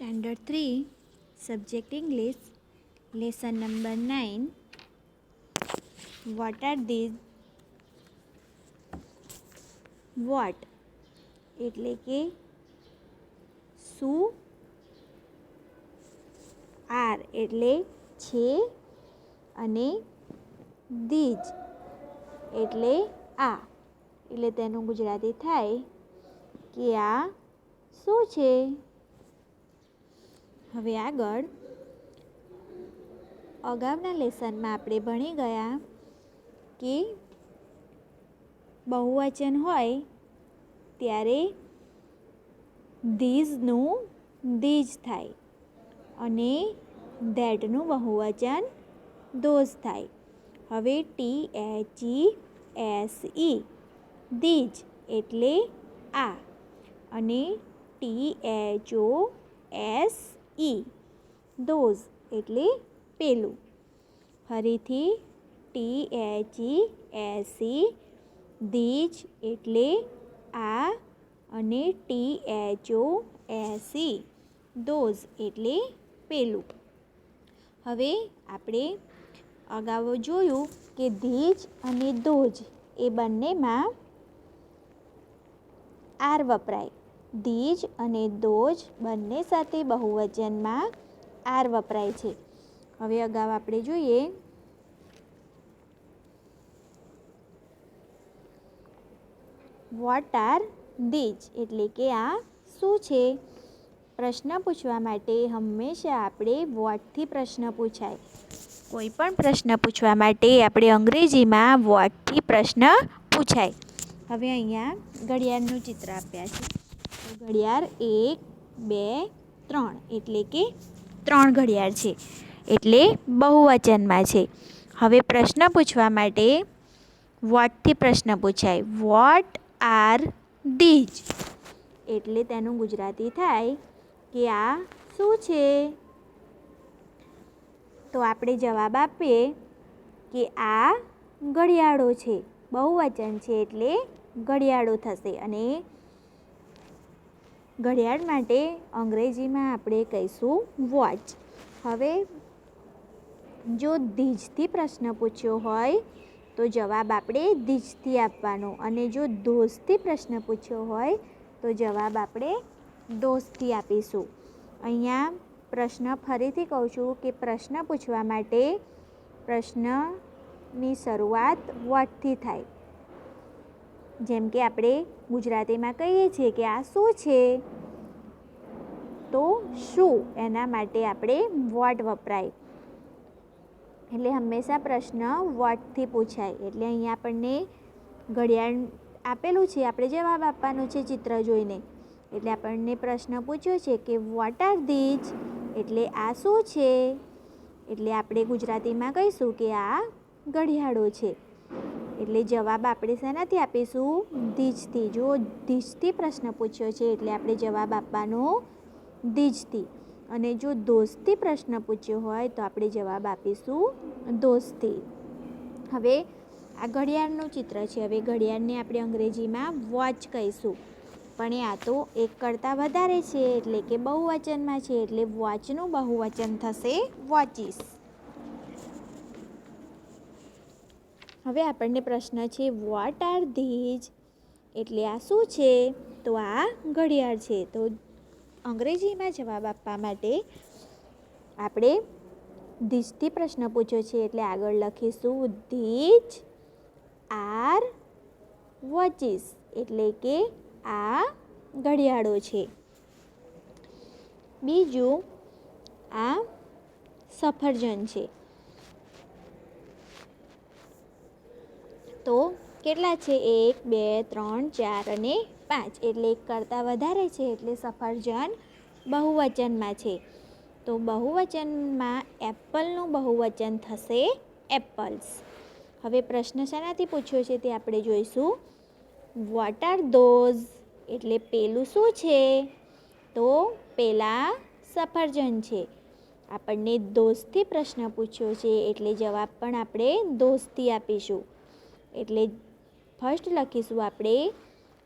Standard 3, Subject English, Lesson number 9. What are these? What એટલે કે શું, આર એટલે છે અને these એટલે આ, એટલે તેનું ગુજરાતી થાય કે આ શું છે. હવે આગળ અગાઉના લેસનમાં આપણે ભણી ગયા કે બહુવચન હોય ત્યારે ધીઝનું ધીજ થાય અને ધેટનું બહુવચન ધોઝ થાય. હવે THESE ધીજ એટલે આ અને THOSE ધોઝ એટલે પેલું. ફરીથી THESE ધીજ એટલે આ અને THOSE ધોઝ એટલે પેલું. હવે આપણે અગાઉ જોયું કે ધીજ અને ધોજ એ બંનેમાં આર વપરાય. ધીજ અને ધોજ બંને સાથે બહુવચનમાં આર વપરાય છે. હવે અગાઉ આપણે જોઈએ વોટ આર ધીજ એટલે કે આ શું છે. પ્રશ્ન પૂછવા માટે હંમેશા આપણે વોટથી પ્રશ્ન પૂછાય. કોઈ પણ પ્રશ્ન પૂછવા માટે આપણે અંગ્રેજીમાં વોટથી પ્રશ્ન પૂછાય. હવે અહીંયા ઘડિયાળનું ચિત્ર આપ્યા છે. તો ઘડિયાળ 1, 2, 3 એટલે કે 3 ઘડિયાળ છે એટલે બહુવચનમાં છે. હવે પ્રશ્ન પૂછવા માટે વોટથી પ્રશ્ન પૂછાય. વોટ આર ધીજ એટલે તેનું ગુજરાતી થાય કે આ શું છે. તો આપણે જવાબ આપીએ કે આ ઘડિયાળો છે. બહુવચન છે એટલે ઘડિયાળો થશે અને ઘડિયાળ માટે અંગ્રેજીમાં આપણે કહીશું વોચ. હવે જો ધીજથી પ્રશ્ન પૂછ્યો હોય તો જવાબ આપણે ધીજથી આપવાનો અને જો ધોઝથી પ્રશ્ન પૂછ્યો હોય તો જવાબ આપણે ધોઝથી આપીશું. અહીંયા પ્રશ્ન ફરીથી કહું છું કે પ્રશ્ન પૂછવા માટે પ્રશ્નની શરૂઆત વોટથી થાય. જેમ કે આપણે ગુજરાતીમાં કહીએ છીએ કે આ શું છે તો શું એના માટે આપણે વોટ વપરાય. એટલે હંમેશા પ્રશ્ન વોટથી પૂછાય. એટલે અહીંયા આપણને ઘડિયાળ આપેલું છે, આપણે જવાબ આપવાનો છે ચિત્ર જોઈને. એટલે આપણને પ્રશ્ન પૂછ્યો છે કે વોટ આર ધીજ એટલે આ શું છે. એટલે આપણે ગુજરાતીમાં કહીશું કે આ ઘડિયાળો છે. એટલે જવાબ આપણે શેનાથી આપીશું? ધીજથી. જો ધીજથી પ્રશ્ન પૂછ્યો છે એટલે આપણે જવાબ આપવાનો ધીજથી અને જો ધોઝથી પ્રશ્ન પૂછ્યો હોય તો આપણે જવાબ આપીશું ધોઝથી. હવે આ ઘડિયાળનું ચિત્ર છે. હવે ઘડિયાળને આપણે અંગ્રેજીમાં વોચ કહીશું પણ આ તો એક કરતાં વધારે છે એટલે કે બહુવચનમાં છે એટલે વોચનું બહુવચન થશે વોચીસ. હવે આપણને પ્રશ્ન છે વોટ આર ધીજ એટલે આ શું છે. તો આ ઘડિયાળ છે. તો અંગ્રેજીમાં જવાબ આપવા માટે આપણે ધીજથી પ્રશ્ન પૂછ્યો છે એટલે આગળ લખીશું ધીજ આર વોચીસ એટલે કે આ ઘડિયાળો છે. બીજું આ સફરજન છે. તો કેટલા છે? 1, 2, 3, 4 અને 5 એટલે એક કરતાં વધારે છે એટલે સફરજન બહુવચનમાં છે. તો બહુવચનમાં એપલનું બહુવચન થશે એપલ્સ. હવે પ્રશ્ન શેનાથી પૂછ્યો છે તે આપણે જોઈશું. વોટ આર ધોઝ એટલે પેલું શું છે. તો પેલા સફરજન છે. આપણને ધોઝથી પ્રશ્ન પૂછ્યો છે એટલે જવાબ પણ આપણે ધોઝથી આપીશું. એટલે ફર્સ્ટ લખીશું આપણે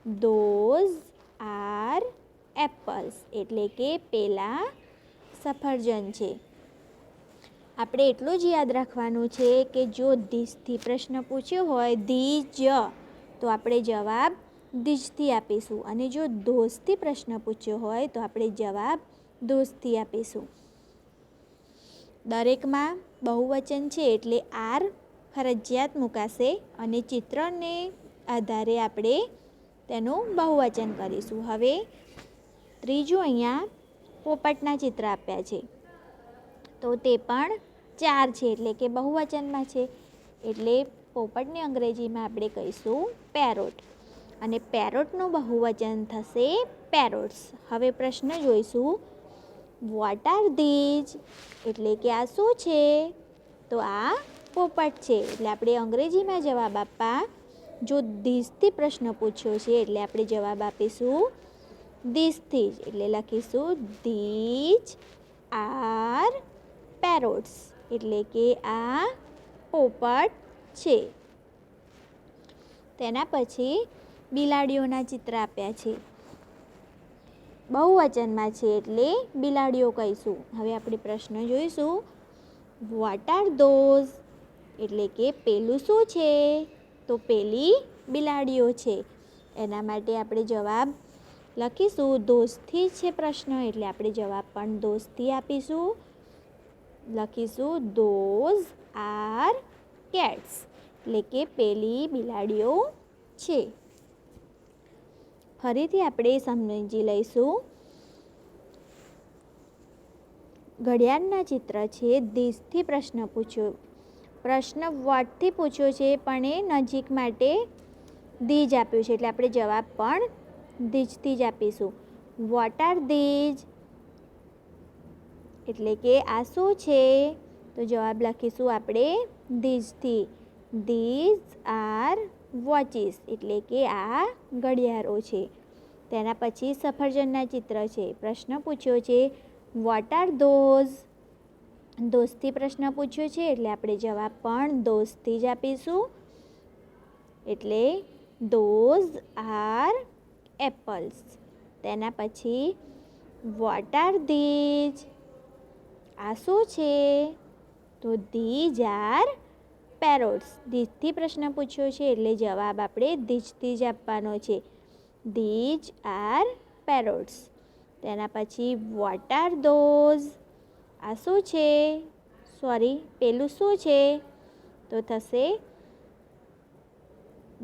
ધોઝ આર એપલ્સ એટલે કે પેલા સફરજન છે. આપણે એટલું જ યાદ રાખવાનું છે કે જો ધીસથી પ્રશ્ન પૂછ્યો હોય ધીજ, તો આપણે જવાબ ધીજથી આપીશું, અને જો ધોસથી પ્રશ્ન પૂછ્યો હોય તો આપણે જવાબ ધોસથી આપીશું. દરેકમાં બહુવચન છે એટલે આર ફરજિયાત મુકાશે, અને ચિત્રને આધારે આપણે તેનું બહુવચન કરીશું. હવે ત્રીજું, અહીંયા પોપટના ચિત્ર આપ્યા છે, તો તે પણ 4 છે એટલે કે બહુવચનમાં છે, એટલે પોપટની અંગ્રેજીમાં આપણે કહીશું પેરોટ, અને પેરોટનું બહુવચન થશે પેરોટ્સ. હવે પ્રશ્ન જોઈશું, વોટ આર ધીઝ, એટલે કે આ શું છે? તો આ પોપટ છે. એટલે આપણે અંગ્રેજીમાં જવાબ આપવા, જો ધીઝથી પ્રશ્ન પૂછ્યો છે એટલે આપણે જવાબ આપીશું ધીઝથી જ, એટલે લખીશું ધીઝ આર પેરોટ્સ, એટલે કે આ પોપટ છે. તેના પછી બિલાડીઓના ચિત્ર આપ્યા છે, બહુવચનમાં છે એટલે બિલાડીઓ કહીશું. હવે આપણે પ્રશ્ન જોઈશું, વોટ આર ધોઝ, એટલે કે પેલું શું છે? તો પેલી બિલાડીઓ છે. એના માટે આપણે જવાબ લખીશું ધોઝથી છે પ્રશ્ન, એટલે આપણે જવાબ પણ ધોઝથી આપીશું. લખીશું ધોઝ આર કેટ્સ, એટલે કે પેલી બિલાડીઓ છે. ફરીથી આપણે સમજી લઈશું, ઘડિયાળના ચિત્ર છે, ધીઝથી પ્રશ્ન પૂછ્યો, પ્રશ્ન વોટથી પૂછ્યો છે પણ એ નજીક માટે ધીજ આપ્યું છે, એટલે આપણે જવાબ પણ ધીજથી જ આપીશું. વોટ આર ધીઝ, એટલે કે આ શું છે? તો જવાબ લખીશું આપણે ધીઝથી. ધીઝ આર વોચીસ, એટલે કે આ ઘડિયાળો છે. તેના પછી સફરજનના ચિત્ર છે, પ્રશ્ન પૂછ્યો છે વોટ આર ધોઝ, ધોઝથી પ્રશ્ન પૂછ્યો છે એટલે આપણે જવાબ પણ ધોઝથી જ આપીશું, એટલે ધોઝ આર એપલ્સ. તેના પછી વોટ આર ધીઝ, આ શું છે? તો ધીઝ આર પેરોટ્સ. ધીઝથી પ્રશ્ન પૂછ્યો છે એટલે જવાબ આપણે ધીજથી જ આપવાનો છે, ધીઝ આર પેરોટ્સ. તેના પછી વોટ આર ધોઝ, આ શું છે? પેલું શું છે? તો થશે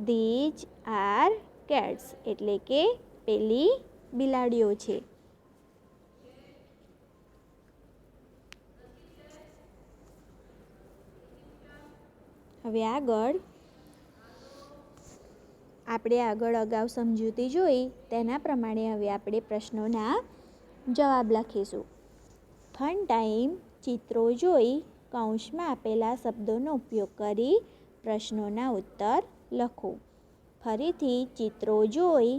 ધીઝ આર કેટ્સ, એટલે કે પેલી બિલાડીઓ છે. હવે આગળ અગાઉ સમજૂતી જોઈ તેના પ્રમાણે હવે આપણે પ્રશ્નોના જવાબ લખીશું. ફન ટાઈમ, ચિત્રો જોઈ કૌંસમાં આપેલા શબ્દોનો ઉપયોગ કરી પ્રશ્નોના ઉત્તર લખો. ફરીથી ચિત્રો જોઈ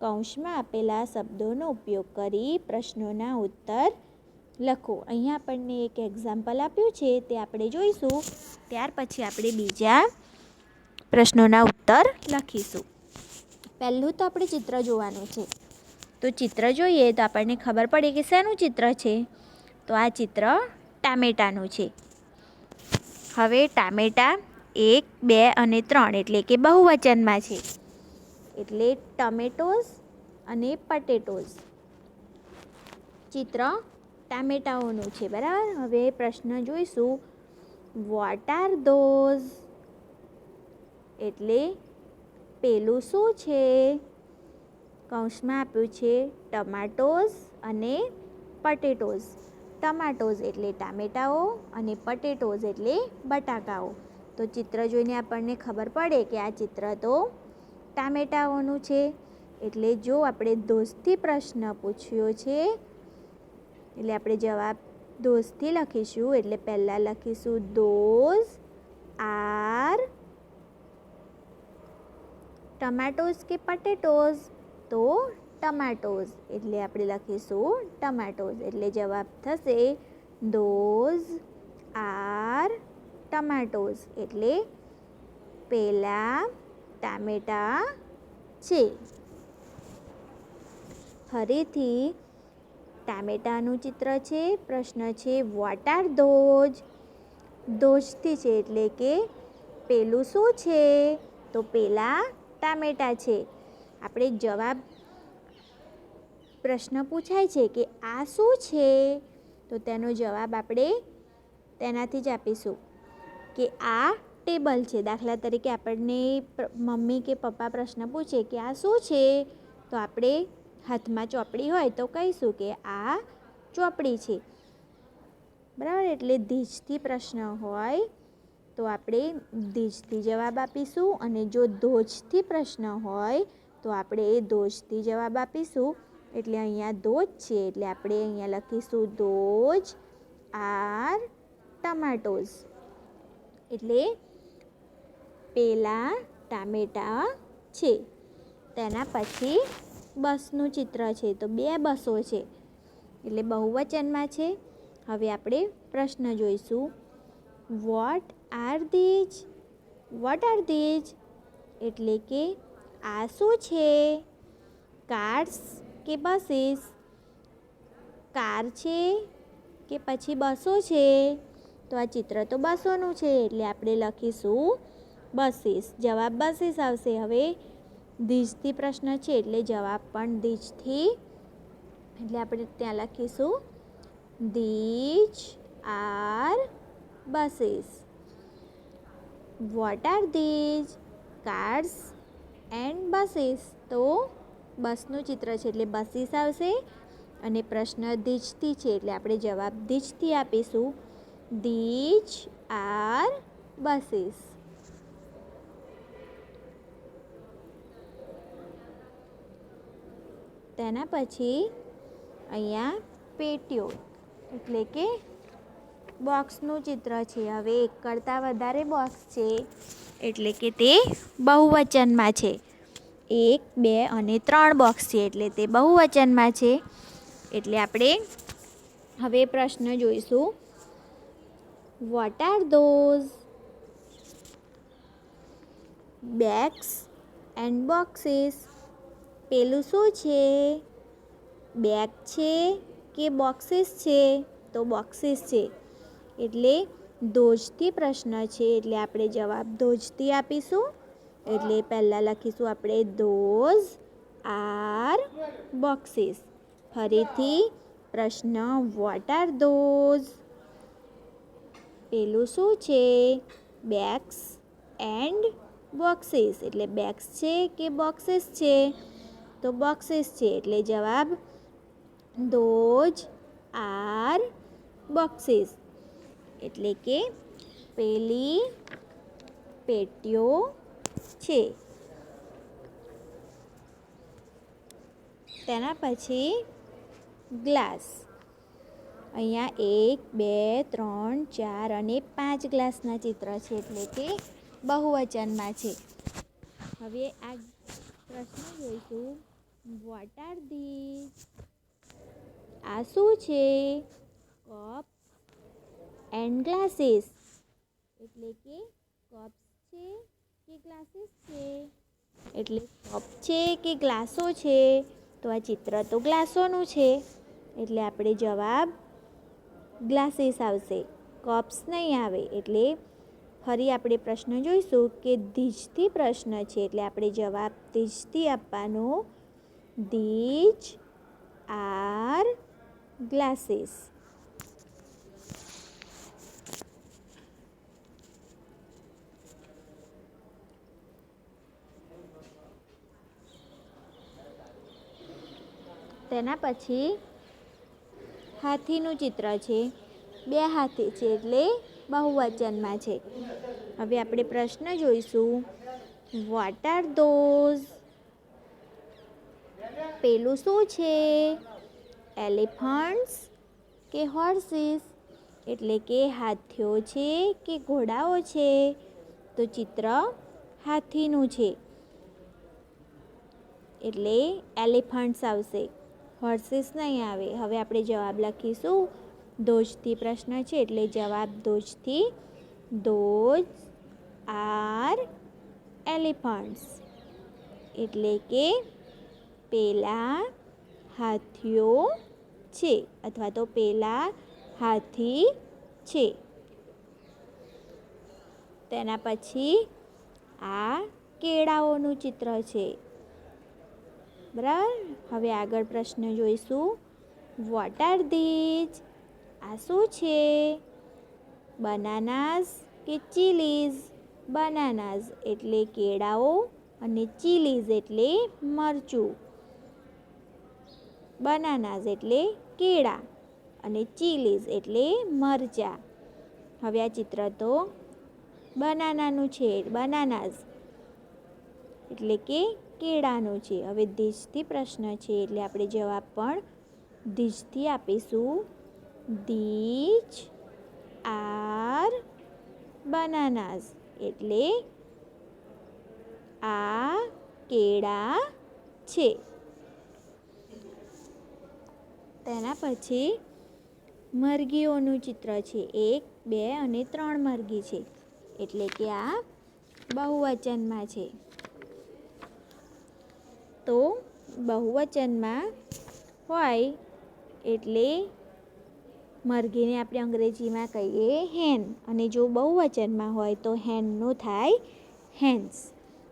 કૌંસમાં આપેલા શબ્દોનો ઉપયોગ કરી પ્રશ્નોના ઉત્તર લખો. અહીંયા આપણને એક એક્ઝામ્પલ આપ્યું છે તે આપણે જોઈશું, ત્યાર પછી આપણે બીજા પ્રશ્નોના ઉત્તર લખીશું. પહેલું તો આપણે ચિત્ર જોવાનું છે, તો ચિત્ર જોઈએ તો આપણને ખબર પડે કે શેનું ચિત્ર છે? તો આ ચિત્ર ટામેટાનું છે. હવે ટામેટા 1, 2 અને 3 એટલે કે બહુવચનમાં છે, એટલે ટમેટોઝ અને પટેટોઝ. ચિત્ર ટામેટાઓનું છે, બરાબર. હવે પ્રશ્ન જોઈશું, વોટ આર ધોઝ, એટલે પેલું શું છે? કૌંસમાં આપ્યું છે ટમાટોઝ અને પટેટોઝ. ટમાટોઝ એટલે ટામેટાઓ અને પટેટોઝ એટલે બટાકાઓ. તો ચિત્ર જોઈને આપણને ખબર પડે કે આ ચિત્ર તો ટામેટાઓનું છે, એટલે જો આપણે ધોઝથી પ્રશ્ન પૂછ્યો છે એટલે આપણે જવાબ ધોઝથી લખીશું. એટલે પહેલાં લખીશું ધોઝ આર ટમાટોઝ કે પટેટોઝ, તો ટમાટોઝ, એટલે આપણે લખીશું ટમાટોઝ, એટલે જવાબ થશે ધોઝ આર ટમાટોઝ, એટલે પેલા ટામેટા છે. ફરીથી ટામેટાનું ચિત્ર છે. પ્રશ્ન છે વોટ આર ધોઝ. ધોઝથી છે એટલે કે પેલું શું છે? તો પેલા ટામેટા છે. આપણે જવાબ પ્રશ્ન પૂછાય છે કે આ શું છે? તો તેનો જવાબ આપણે તેનાથી જ આપીશું કે આ ટેબલ છે. દાખલા તરીકે આપણને મમ્મી કે પપ્પા પ્રશ્ન પૂછે કે આ શું છે? તો આપણે હાથમાં ચોપડી હોય તો કહીશું કે આ ચોપડી છે. બરાબર, એટલે ધીજથી પ્રશ્ન હોય તો આપણે ધીજથી જવાબ આપીશું, અને જો ધોજથી પ્રશ્ન હોય તો આપણે એ ધોજથી જવાબ આપીશું. એટલે અહીંયા ધોજ છે એટલે આપણે અહીંયા લખીશું ધોજ આર ટમાટોઝ. એટલે પેલા ટામેટા છે. તેના પછી બસનું ચિત્ર છે. તો 2 બસો છે એટલે બહુવચનમાં છે. હવે આપણે પ્રશ્ન જોઈશું. Vote are this. Vote are this એટલે કે આ શું છે? કાર્સ કે બસીસ. કાર છે કે પછી બસો છે? તો આ ચિત્ર તો બસોનું છે એટલે આપણે લખીશું બસીસ. જવાબ બસીસ આવશે. હવે ધીજથી પ્રશ્ન છે એટલે જવાબ પણ ધીજથી, એટલે આપણે ત્યાં લખીશું these are buses. What are these? Cars and buses. તો બસનું ચિત્ર છે એટલે બસીસ આવશે, અને પ્રશ્ન ધીજથી છે એટલે આપણે જવાબ ધીજથી આપીશું ધીજ આર બસીસ. તેના પછી અહીંયા પેટીઓ એટલે કે બોક્સનું ચિત્ર છે. હવે એક કરતાં વધારે બોક્સ છે એટલે કે તે બહુવચનમાં છે. 1, 2 અને 3 બોક્સ છે એટલે તે બહુવચનમાં છે. એટલે આપણે હવે પ્રશ્ન જોઈશું. Vote are those bags and boxes. પેલું શું છે? બેગ છે કે બોક્સીસ છે? તો બોક્સીસ છે. એટલે ધોજથી પ્રશ્ન છે એટલે આપણે જવાબ ધોજથી આપીશું. એટલે પહેલાં લખીશું આપણે ધોઝ આર બોક્સીસ. ફરીથી પ્રશ્ન વોટ આર ધોઝ. પેલું શું છે? Bags and boxes. એટલે બેગ્સ છે કે બોક્સીસ છે? તો બોક્સીસ છે. એટલે જવાબ ધોઝ આર બોક્સીસ. એટલે કે પેલી પેટીઓ છે. તેના પછી ગ્લાસ. અહીંયા 1, 2, 3, 4 અને 5 ગ્લાસના ચિત્ર છે એટલે કે બહુવચનમાં છે. હવે આ પ્રશ્ન જોઈશું. Vote are this. આ શું છે? Cup and glasses. એટલે કે કપ્સ છે કે ગ્લાસીસ છે? એટલે કપ છે કે ગ્લાસો છે? તો આ ચિત્ર તો ગ્લાસોનું છે એટલે આપણે જવાબ ગ્લાસીસ આવશે, કપ્સ નહીં આવે. એટલે ફરી આપણે પ્રશ્ન જોઈશું કે ધીજથી પ્રશ્ન છે એટલે આપણે જવાબ ધીજથી આપવાનો ધીજ આર ગ્લાસીસ. તેના પછી હાથીનું ચિત્ર છે. 2 હાથી છે એટલે બહુવચનમાં છે. હવે આપણે પ્રશ્ન જોઈશું. Vote are those. પેલું શું છે? એલિફન્ટ્સ કે હોર્સીસ. એટલે કે હાથીઓ છે કે ઘોડાઓ છે? તો ચિત્ર હાથીનું છે એટલે એલિફન્ટ્સ આવશે, હોર્સીસ નહીં આવે. હવે આપણે જવાબ લખીશું. ધોજથી પ્રશ્ન છે એટલે જવાબ ધોજથી ધોઝ આર એલિફન્ટ્સ. એટલે કે પેલા હાથીઓ છે અથવા તો પેલા હાથી છે. તેના પછી આ કેળાઓનું ચિત્ર છે. બરાબર. હવે આગળ પ્રશ્ન જોઈશું. Vote are this? આ શું છે? બનાનાસ કે ચીલીઝ? બનાનાસ એટલે કેળાઓ અને ચીલીઝ એટલે મરચું. બનાનાસ એટલે કેળા અને ચીલીઝ એટલે મરચાં. હવે આ ચિત્ર તો બનાનાનું છે. બનાનાસ એટલે કે કેળાનું છે. હવે ધીઝથી પ્રશ્ન છે એટલે આપણે જવાબ પણ ધીઝથી આપીશું. ધીઝ આર બનાનાસ એટલે આ કેળા છે. તેના પછી મરઘીઓનું ચિત્ર છે. 1, 2 અને 3 મરઘી છે એટલે કે આ બહુવચનમાં છે. તો બહુવચનમાં હોય એટલે મરઘીને આપણે અંગ્રેજીમાં કહીએ હેન, અને જો બહુવચનમાં હોય તો હેનનું થાય હેન્સ.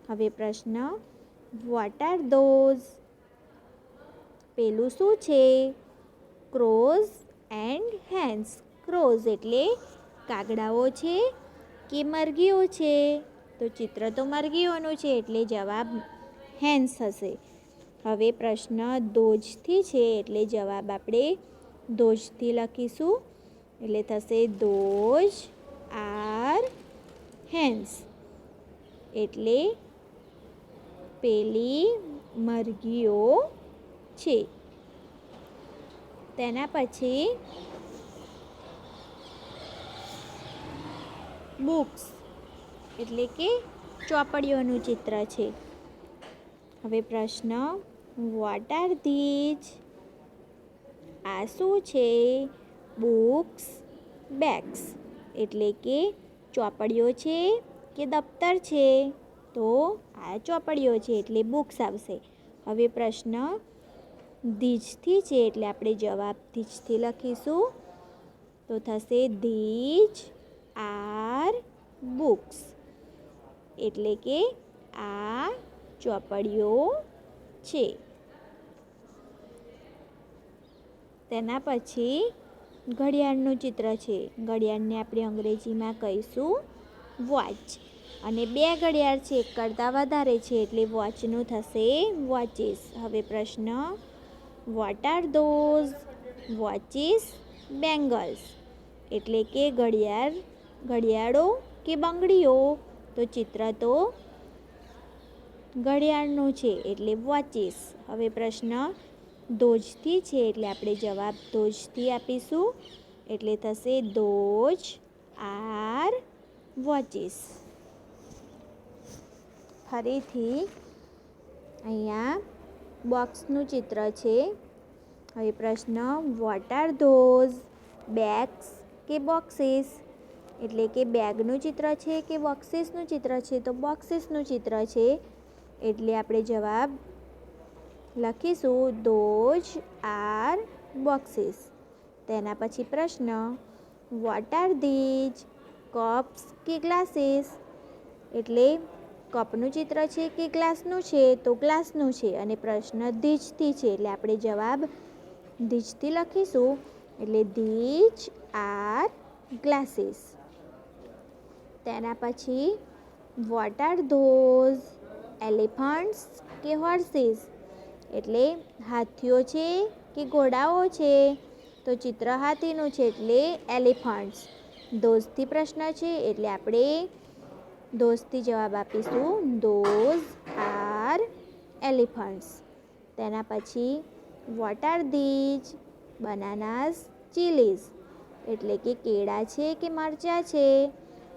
હવે પ્રશ્ન, વોટ આર ધોઝ? પેલું શું છે? ક્રોઝ એન્ડ હેન્સ. ક્રોઝ એટલે કાગડાઓ છે કે મરઘીઓ છે? તો ચિત્ર તો મરઘીઓનું છે એટલે જવાબ હેન્સ હશે. હવે પ્રશ્ન ધોઝથી છે એટલે જવાબ આપણે ધોઝથી લખીશું. એટલે થશે ધોઝ આર હેન્સ એટલે પેલી મરઘીઓ છે. તેના પછી બુક્સ એટલે કે ચોપડીઓનું ચિત્ર છે. હવે પ્રશ્ન, વોટ આર ધીઝ? આ શું છે? બુક્સ, બેગ્સ એટલે કે ચોપડીઓ છે કે દફતર છે? તો આ ચોપડીઓ છે એટલે બુક્સ આવશે. હવે પ્રશ્ન ધીઝથી છે એટલે આપણે જવાબ ધીઝથી લખીશું. તો થશે ધીઝ આર બુક્સ એટલે કે આ ચોપડીઓ છે. તેના પછી ઘડિયાળનું ચિત્ર છે. ઘડિયાળને આપણે અંગ્રેજીમાં કહીશું વોચ, અને 2 ઘડિયાળ છે, એક કરતાં વધારે છે એટલે વોચનું થશે વોચીસ. હવે પ્રશ્ન, vote are those? Watches, bangles એટલે કે ઘડિયાળો કે બંગડીઓ? તો ચિત્ર તો ઘડિયાળનું છે એટલે વોચીસ. હવે પ્રશ્ન ધોઝથી છે એટલે આપણે જવાબ ધોઝથી આપીશું. એટલે થશે ધોઝ આર વોચીસ. ફરીથી અહીંયા બોક્સનું ચિત્ર છે. હવે પ્રશ્ન, વોટ આર ધોઝ? બેગ્સ કે બોક્સીસ? એટલે કે બેગનું ચિત્ર છે કે બોક્સીસનું ચિત્ર છે? તો બોક્સીસનું ચિત્ર છે એટલે આપણે જવાબ લખીશું ધોઝ આર બોક્સીસ. તેના પછી પ્રશ્ન, વોટ આર ધીઝ? કપ્સ કે ગ્લાસીસ? એટલે કપનું ચિત્ર છે કે ગ્લાસનું છે? તો ગ્લાસનું છે, અને પ્રશ્ન ધીઝથી છે એટલે આપણે જવાબ ધીઝથી લખીશું. એટલે ધીઝ આર ગ્લાસીસ. તેના પછી વોટ આર ધોઝ? એલિફન્ટ્સ કે હોર્સીસ? એટલે હાથીઓ છે કે ઘોડાઓ છે? તો ચિત્ર હાથીનું છે એટલે એલિફન્ટ્સ. ધોઝથી પ્રશ્ન છે એટલે આપણે ધોઝથી જવાબ આપીશું. Those are elephants. તેના પછી વોટ આર ધીઝ? બનાનાસ, ચીલીઝ એટલે કે કેળા છે કે મરચાં છે?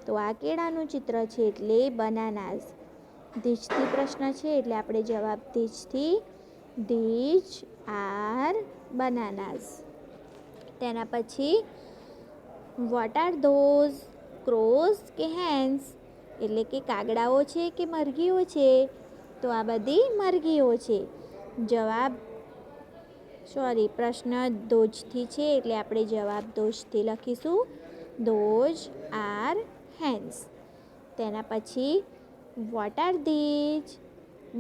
તો આ કેળાનું ચિત્ર છે એટલે બનાનાસ. ધીઝથી પ્રશ્ન છે એટલે આપણે જવાબ ધીઝથી. These are બનાનાસ. તેના પછી વોટ આર ધોઝ? ક્રોઝ કે હેન્સ? એટલે કે કાગડાઓ છે કે મરઘીઓ છે? તો આ બધી મરઘીઓ છે. જવાબ પ્રશ્ન ધોજથી છે એટલે આપણે જવાબ ધોજથી લખીશું. ધોજ આર હેન્સ. તેના પછી what R these?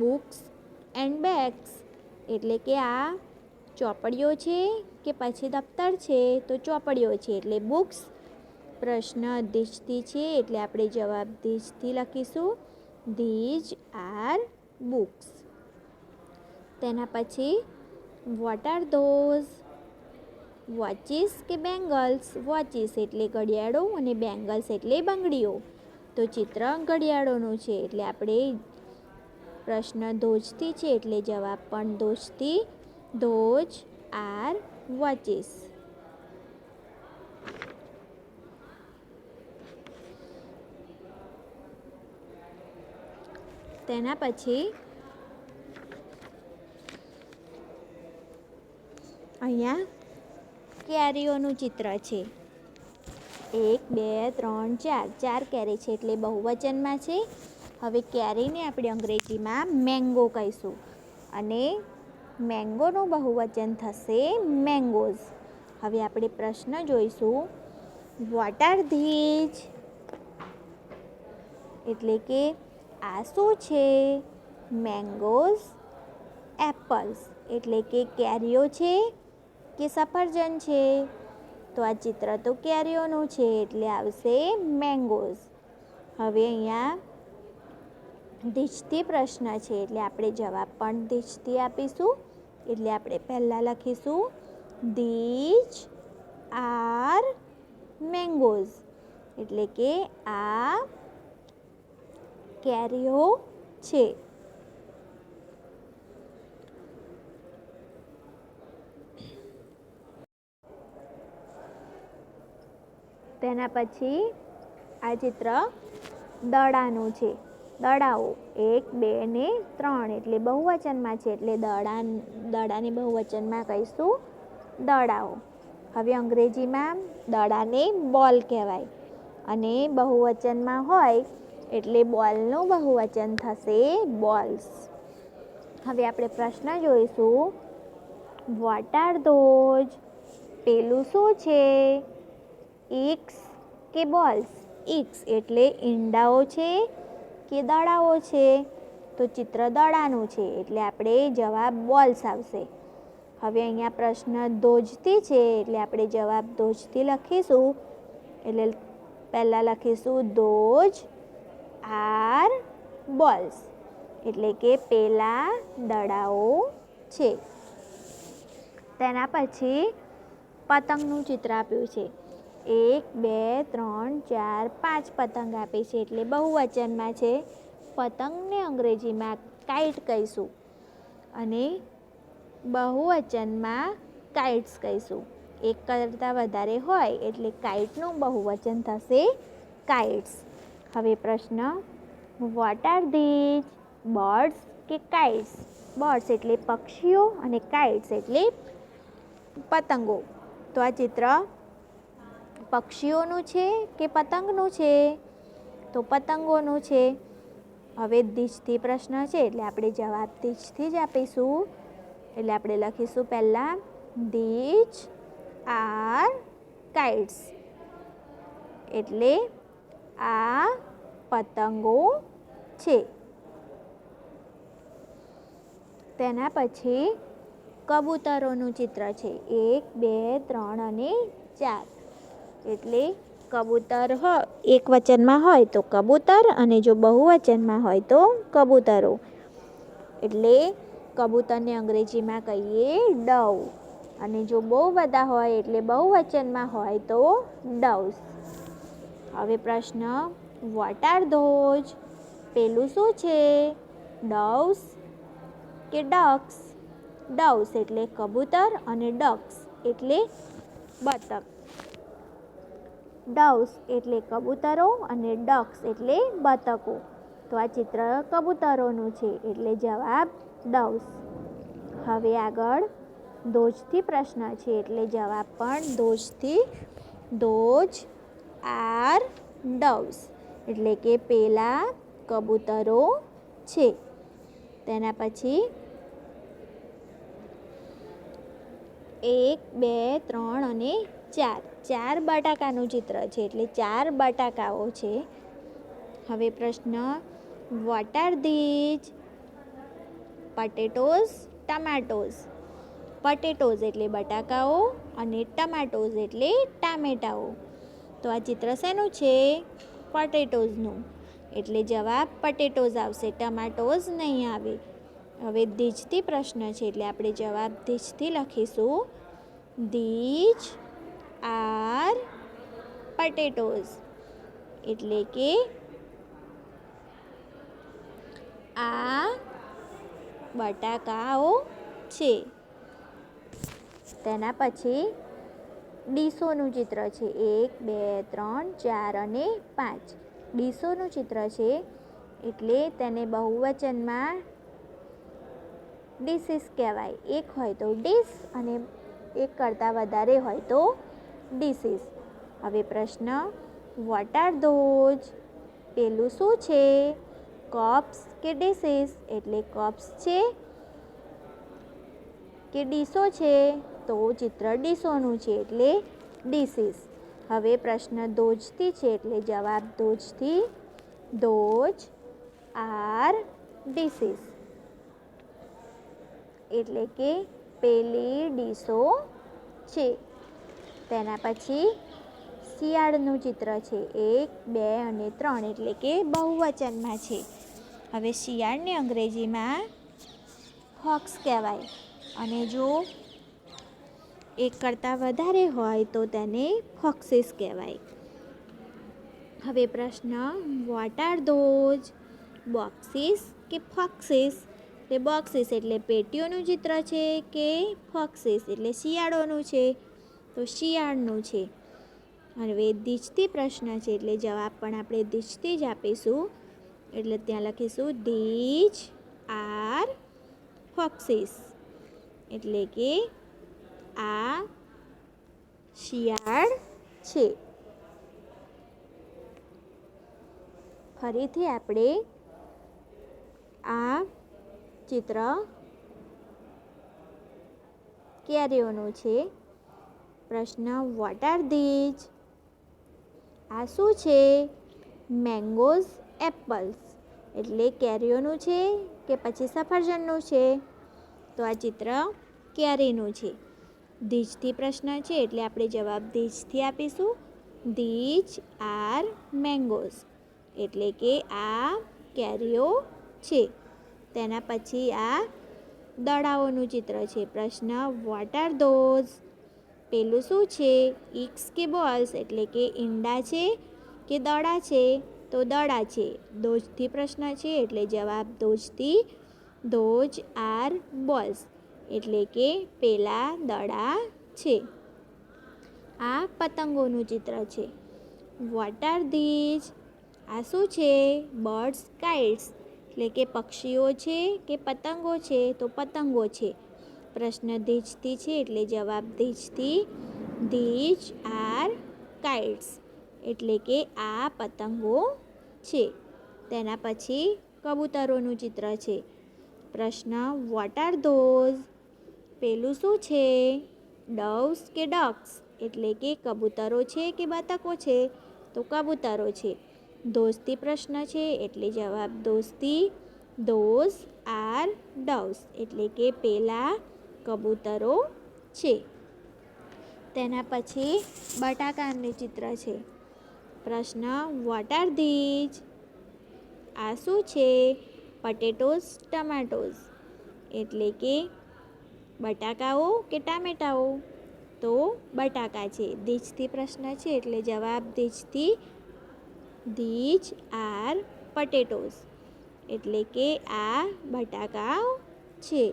Books and bags. એટલે કે આ ચોપડીઓ છે કે પછી દફતર છે? તો ચોપડીઓ છે એટલે બુક્સ. પ્રશ્ન ધીજથી છે એટલે આપણે જવાબ ધીજથી લખીશું. These are books. તેના પછી વોટ આર ધોઝ? વોચિસ કે બેંગલ્સ? વોચિસ એટલે ઘડિયાળો અને બેંગલ્સ એટલે બંગડીઓ. તો ચિત્ર ઘડિયાળોનું છે એટલે આપણે પ્રશ્ન ધોજથી છે એટલે જવાબ પણ ધોજથી. ધોજ આર વોચિસ. તેના પછી અહીંયા કેરીઓનું ચિત્ર છે. 1 2 3 4. 4 કેરી છે એટલે બહુવચનમાં છે. હવે કેરીને આપણે અંગ્રેજીમાં મેંગો કહીશું અને મેંગોનું બહુવચન થશે મેંગોઝ. હવે આપણે પ્રશ્ન જોઈશું. What are these? એટલે કે આ શું છે? Mangoes apples. એટલે કે કેરીઓ છે કે સફરજન છે? તો આ ચિત્ર તો કેરીઓનું છે એટલે આવશે મેંગોઝ. હવે અહીંયા ધીજથી પ્રશ્ન છે એટલે આપણે જવાબ પણ ધીજથી આપીશું. એટલે આપણે પહેલાં લખીશું ધીજ આર મેંગોઝ. એટલે કે આ કેરીઓ છે. તેના પછી આ ચિત્ર દડાનું છે. દડાઓ 1 2 ને 3 એટલે બહુવચનમાં છે એટલે દડાને બહુવચનમાં કહીશું દડાઓ. હવે અંગ્રેજીમાં દડાને બોલ કહેવાય અને બહુવચનમાં હોય એટલે બોલનું બહુવચન થશે બોલ્સ. હવે આપણે પ્રશ્ન જોઈશું. Vote are those? પેલું શું છે? ઇગ્સ કે બોલ્સ? ઇગ્સ એટલે ઈંડાઓ છે કે દડાઓ છે? તો ચિત્ર દડાનું છે એટલે આપણે જવાબ બોલ્સ આવશે. હવે અહીંયા પ્રશ્ન ધોજથી છે એટલે આપણે જવાબ ધોજથી લખીશું. એટલે પહેલાં લખીશું ધોજ આર બોલ્સ. એટલે કે પેલા દડાઓ છે. તેના પછી પતંગનું ચિત્ર આપ્યું છે. 1 2 3 4 5 પતંગ આપી છે એટલે બહુવચનમાં છે. પતંગને અંગ્રેજીમાં કાઇટ કહીશું અને બહુવચનમાં કાઇટ્સ કહીશું. એક કરતાં વધારે હોય એટલે કાઇટનું બહુવચન થશે કાઇટ્સ. હવે પ્રશ્ન વોટ આર ધીજ? બર્ડ્સ કે કાઇટ્સ? બર્ડ્સ એટલે પક્ષીઓ અને કાઇટ્સ એટલે પતંગો. તો આ ચિત્ર પક્ષીઓનું છે કે પતંગનું છે? તો પતંગોનું છે. હવે ધીજથી પ્રશ્ન છે એટલે આપણે જવાબ ધીજથી જ આપીશું. એટલે આપણે લખીશું પહેલાં ધીજ આર કાઇટ્સ. એટલે આ પતંગો છે. તેના પછી કબૂતરોનું ચિત્ર છે. 1 2 3 અને 4. એટલે કબૂતર એક વચનમાં હોય તો કબૂતર અને જો બહુવચનમાં હોય તો કબૂતરો. એટલે કબૂતરને અંગ્રેજીમાં કહીએ ડવ અને જો બહુ બધા હોય એટલે બહુવચનમાં હોય તો ડવ્સ. હવે પ્રશ્ન વોટ આર ધોઝ? પેલું શું છે? ડવ્સ કે ડક્સ? ડવ્સ એટલે કબૂતર અને ડક્સ એટલે બતક. ડવ્સ એટલે કબૂતરો અને ડક્સ એટલે બતકો. તો આ ચિત્ર કબૂતરોનું છે એટલે જવાબ ડવ્સ. હવે આગળ ધોજથી પ્રશ્ન છે એટલે જવાબ પણ ધોજથી. ધોજ આર ડવ્સ. એટલે કે પેલા કબૂતરો છે. તેના પછી 1 2 3 અને 4 બટાકાનું ચિત્ર છે એટલે 4 બટાકાઓ છે. હવે પ્રશ્ન, વોટ આર ધીઝ? પટેટોઝ, ટમાટોઝ. પટેટોઝ એટલે બટાકાઓ અને ટમાટોઝ એટલે ટામેટાઓ. તો આ ચિત્ર શેનું છે? પટેટોઝનું. એટલે જવાબ પટેટોઝ આવશે, ટમાટોઝ નહીં આવે. હવે ધીઝથી પ્રશ્ન છે એટલે આપણે જવાબ ધીઝથી લખીશું. These are potatoes. એટલે કે આ બટાકાઓ છે. તેના પછી ડીશોનું ચિત્ર છે 1 2 3 4 અને 5. ડીશોનું ચિત્ર છે એટલે તેને બહુવચનમાં ડીશીસ કહેવાય. એક હોય તો ડીશ અને એક કરતાં વધારે હોય તો ડીશીસ. હવે પ્રશ્ન, વોટ આર ધોઝ? પેલું શું છે? કપ્સ કે ડીશીસ? એટલે કપ્સ છે કે ડીશો છે? તો ચિત્ર ડીશોનું છે એટલે ડીશીસ. હવે પ્રશ્ન ધોઝથી છે એટલે જવાબ ધોઝથી. Those are dishes. એટલે કે પેલી ડીશો છે. તેના પછી શિયાળનું ચિત્ર છે 1 2 અને 3 એટલે કે બહુવચનમાં છે. હવે શિયાળને અંગ્રેજીમાં હોક્સ કહેવાય અને જો એક કરતાં વધારે હોય તો તેને ફોક્સીસ કહેવાય. હવે પ્રશ્ન, વોટ આર ધોઝ? બોક્સીસ કે ફોક્સીસ? એટલે બોક્સીસ એટલે પેટીઓનું ચિત્ર છે કે ફોક્સીસ એટલે શિયાળોનું છે? તો શિયાળનું છે. હવે ધીઝથી પ્રશ્ન છે એટલે જવાબ પણ આપણે ધીઝથી જ આપીશું. એટલે ત્યાં લખીશું ધીઝ આર ફોક્સીસ. એટલે કે આ શિયાળ છે. ફરીથી આપણે આ ચિત્ર કેરીઓનું છે. પ્રશ્ન, વોટ આર ધીઝ? આ શું છે? Mangoes, apples. એટલે કેરીઓનું છે કે પછી સફરજનનું છે? તો આ ચિત્ર કેરીનું છે. ધીઝથી પ્રશ્ન છે એટલે આપણે જવાબ ધીઝથી આપીશું. These are mangoes. એટલે કે આ કેરીઓ છે. તેના પછી આ દડાઓનું ચિત્ર છે. પ્રશ્ન, વોટ આર ધોઝ? પેલું શું છે? ઇગ્સ કે બોલ્સ? એટલે કે ઈંડા છે કે દડા છે? તો દડા છે. ધોઝથી પ્રશ્ન છે એટલે જવાબ ધોઝથી. Those are balls. એટલે કે પેલા દડા છે. આ પતંગોનું ચિત્ર છે. Vote are this? આ શું છે? Birds, kites. એટલે કે પક્ષીઓ છે કે પતંગો છે? તો પતંગો છે. પ્રશ્ન ધીઝથી છે એટલે જવાબ ધીઝથી. These are kites. એટલે કે આ પતંગો છે. તેના પછી કબૂતરોનું ચિત્ર છે. પ્રશ્ન, વોટ આર ધોઝ? પેલું શું છે? ડવ્સ કે ડક્સ? એટલે કે કબૂતરો છે કે બતકો છે? તો કબૂતરો છે. ધોઝથી પ્રશ્ન છે એટલે જવાબ ધોઝથી. Those are ડવ્સ. એટલે કે પેલા કબૂતરો છે. તેના પછી બટાકાનું ચિત્ર છે. પ્રશ્ન, વોટ આર ધીઝ? આ શું છે? પટેટોઝ, ટમાટોઝ. એટલે કે બટાકાઓ કે ટામેટાઓ? તો બટાકા છે. ધીઝથી પ્રશ્ન છે એટલે જવાબ ધીઝથી. This are potatoes. એટલે કે આ બટાકાઓ છે.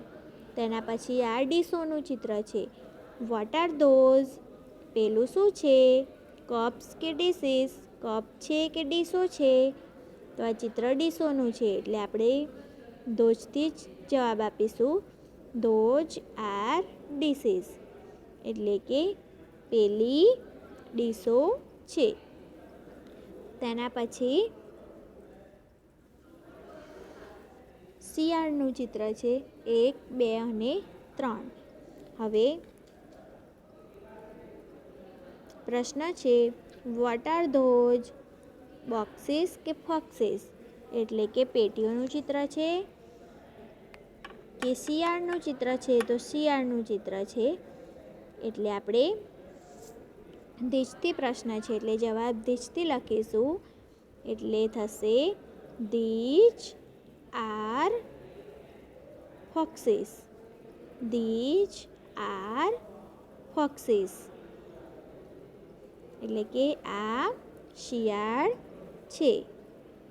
તેના પછી આ ડીશોનું ચિત્ર છે. Vote are those? પેલું શું છે? કપ્સ કે ડીશીસ? કપ છે કે ડીશો છે? તો આ ચિત્ર ડીશોનું છે એટલે આપણે ધોઝથી જ જવાબ આપીશું. Those are dishes. એટલે કે પેલી ડીશો છે. તેના પછી શિયાળનું ચિત્ર છે 1 2 અને 3. હવે પ્રશ્ન છે વોટ આર ધોઝ બોક્સીસ કે ફોક્સીસ, એટલે કે પેટીઓનું ચિત્ર છે કે શિયાળનું ચિત્ર છે, તો શિયાળનું ચિત્ર છે. એટલે આપણે ધીસથી પ્રશ્ન છે એટલે જવાબ ધીસથી લખીશું. એટલે થશે ધીઝ આર ફોક્સીસ. ધીઝ આર ફોક્સીસ, એટલે કે આ શિયાળ છે.